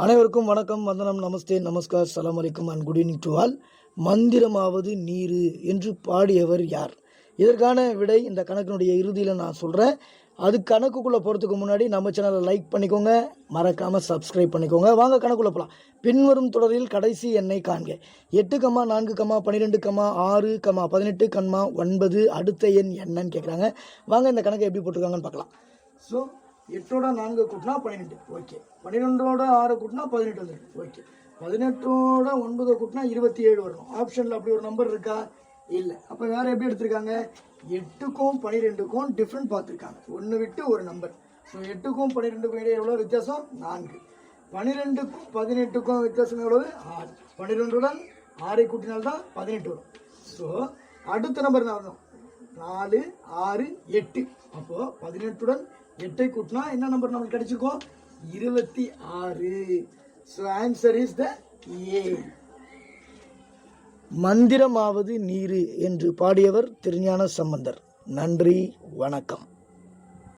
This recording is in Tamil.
அனைவருக்கும் வணக்கம், வந்தனம், நமஸ்தே, நமஸ்கார், சலாம் அலைக்கும் and good evening to all. மந்திரமாவது நீரு என்று பாடியவர் யார்? இதற்கான விடை இந்த கணக்கினுடைய இறுதியில் நான் சொல்கிறேன். அது கணக்குக்குள்ளே போகிறதுக்கு முன்னாடி நம்ம சேனலை லைக் பண்ணிக்கோங்க, மறக்காமல் சப்ஸ்கிரைப் பண்ணிக்கோங்க. வாங்க கணக்குள்ளே போகலாம். பின்வரும் தொடரில் கடைசி எண்ணை காண்க. 8, 4, 12, 6, 18, 9 அடுத்த எண் என்னன்னு கேட்குறாங்க. வாங்க இந்த கணக்கை எப்படி போட்டிருக்காங்கன்னு பார்க்கலாம். ஸோ 8ஓட 4 கூட்டினா 12, ஓகே. 12ஓட 6 கூட்டினா 18 வந்துருக்கு, ஓகே. 18ஓட 9 கூட்டினா 27 வரணும். ஆப்ஷனில் அப்படி ஒரு நம்பர் இருக்கா? இல்லை. அப்போ வேறு எப்படி எடுத்திருக்காங்க? 8க்கும் 12க்கும் டிஃப்ரெண்ட் பார்த்துருக்காங்க. ஒன்று விட்டு ஒரு நம்பர். ஸோ 8க்கும் 12க்கும் இடையே எவ்வளோ வித்தியாசம்? 4. 12க்கும் 18க்கும் வித்தியாசம் எவ்வளவு? 6. 12உடன் 6ஐ கூட்டினால்தான் 18 வரும். ஸோ அடுத்த நம்பர் என்ன வரணும்? 4, 6, 8. அப்போது 18உடன் 8ஐ கூட்டினா என்ன நம்பர் நமக்கு கிடைச்சிருக்கோம்? 26. ஸோ ஆன்சர் இஸ் த ஏ. மந்திரமாவது நீரு என்று பாடியவர் திருஞான சம்பந்தர். நன்றி, வணக்கம்.